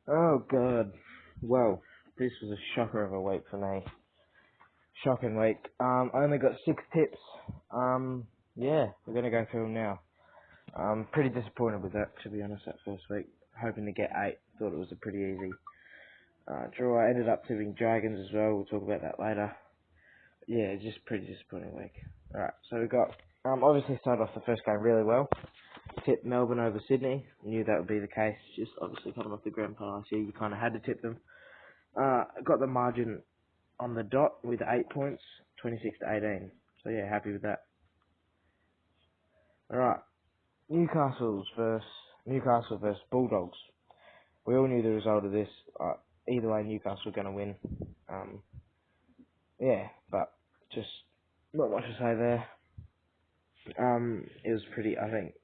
Oh god. Well, this was a shocker of a week for me. Shocking week. I only got 6 tips. Yeah, we're gonna go through them now. Pretty disappointed with that, to be honest, that first week. Hoping to get 8. Thought it was a pretty easy draw. I ended up tipping Dragons as well. We'll talk about that later. Yeah, just pretty disappointing week. Alright, so we got obviously started off the first game really well. Tipped Melbourne over Sydney. Knew that would be the case. Just obviously coming off the grand final last year, you kind of had to tip them. Got the margin on the dot with 8 points, 26 to 18. So yeah, happy with that. Alright, Newcastle versus Bulldogs. We all knew the result of this. Either way, Newcastle were going to win. Yeah, but just not much to say there. It was pretty, I think,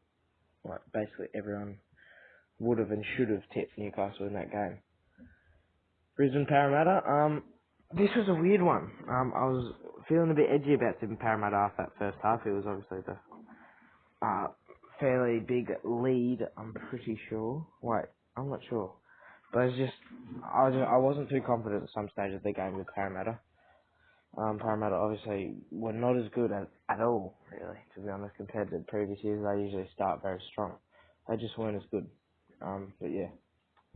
like basically everyone would have and should have tipped Newcastle in that game. Brisbane Parramatta, this was a weird one. I was feeling a bit edgy about tipping Parramatta after that first half. It was obviously the fairly big lead, I'm pretty sure. Wait, I'm not sure. But I wasn't too confident at some stage of the game with Parramatta. Parramatta obviously were not as good at all, really, to be honest, compared to previous years. They usually start very strong. They just weren't as good. But yeah,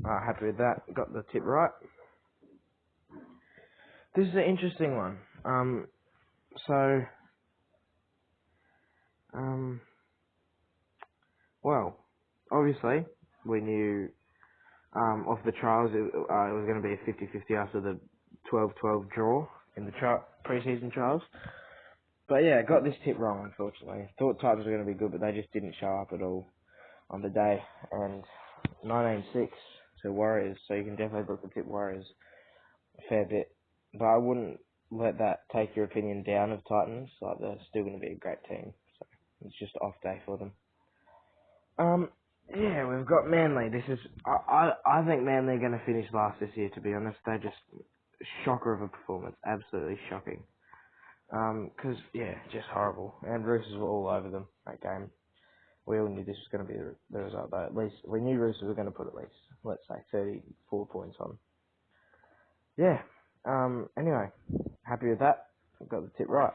happy with that. Got the tip right. This is an interesting one. So, well, obviously, we knew off the trials it was going to be a 50-50 after the 12-12 draw in the pre-season trials. But yeah, got this tip wrong, unfortunately. Thought Titans were going to be good, but they just didn't show up at all on the day. And 19-6 to Warriors, so you can definitely book the tip Warriors a fair bit. But I wouldn't let that take your opinion down of Titans. Like, they're still going to be a great team. So it's just an off day for them. Yeah, we've got Manly. This is, I think Manly are going to finish last this year, to be honest. They're just shocker of a performance. Absolutely shocking. Cause, yeah, just horrible. And Roosters were all over them, that game. We all knew this was going to be the result, though. At least, we knew Roosters were going to put at least, let's say, 34 points on. Yeah. Anyway, happy with that. I've got the tip right.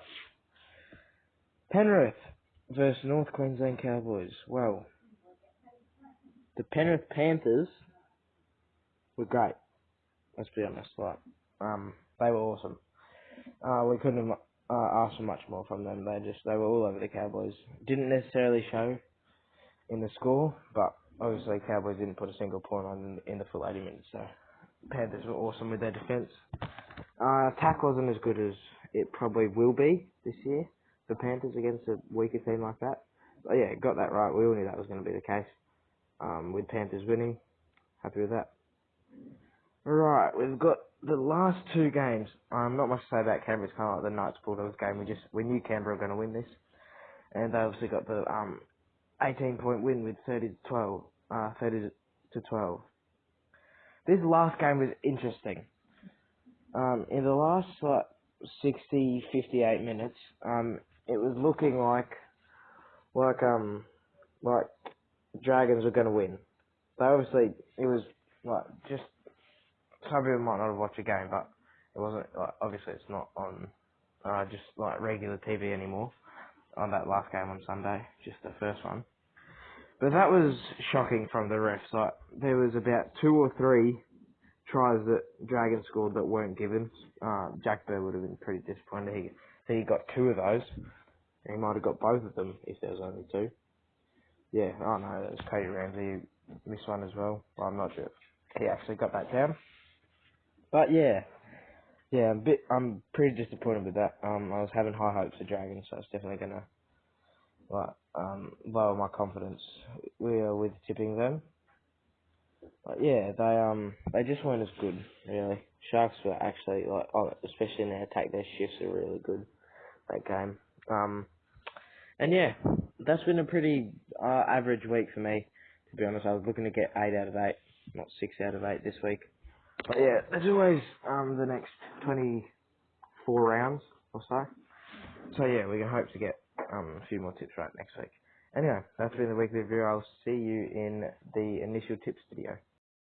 Penrith versus North Queensland Cowboys. Well, the Penrith Panthers were great. Let's be honest. Like, they were awesome. We couldn't have asked for much more from them. They were all over the Cowboys. Didn't necessarily show in the score, but obviously Cowboys didn't put a single point on in the full 80 minutes. So Panthers were awesome with their defence. Attack wasn't as good as it probably will be this year for Panthers against a weaker team like that. But yeah, got that right. We all knew that was going to be the case. With Panthers winning, happy with that. Right, we've got the last 2 games. Not much to say about Canberra. It's kind of like the Knights Bulldogs game. We knew Canberra were going to win this, and they obviously got the 18-point win with 30 to 12. This last game was interesting. In the last 60, 58 minutes, it was looking like Dragons were going to win. They obviously, it was just, some people might not have watched the game, but it wasn't, obviously it's not on just regular TV anymore on that last game on Sunday, just the first one. But that was shocking from the refs. There was about 2 or 3 tries that Dragons scored that weren't given. Jack Bird would have been pretty disappointed. He got 2 of those. He might have got both of them if there was only 2. Yeah, oh no, that was Cody Ramsey who missed one as well. I'm not sure if he actually got that down. But yeah, I'm pretty disappointed with that. I was having high hopes for Dragons, so it's definitely gonna lower my confidence with tipping them. But yeah, they just weren't as good, really. Sharks were actually especially in their attack, their shifts are really good that game. And yeah, that's been a pretty average week for me, to be honest. I was looking to get 8 out of 8, not 6 out of 8 this week. But yeah, there's always the next 24 rounds or so. So yeah, we can hope to get a few more tips right next week. Anyway, that's been the weekly review. I'll see you in the initial tips video.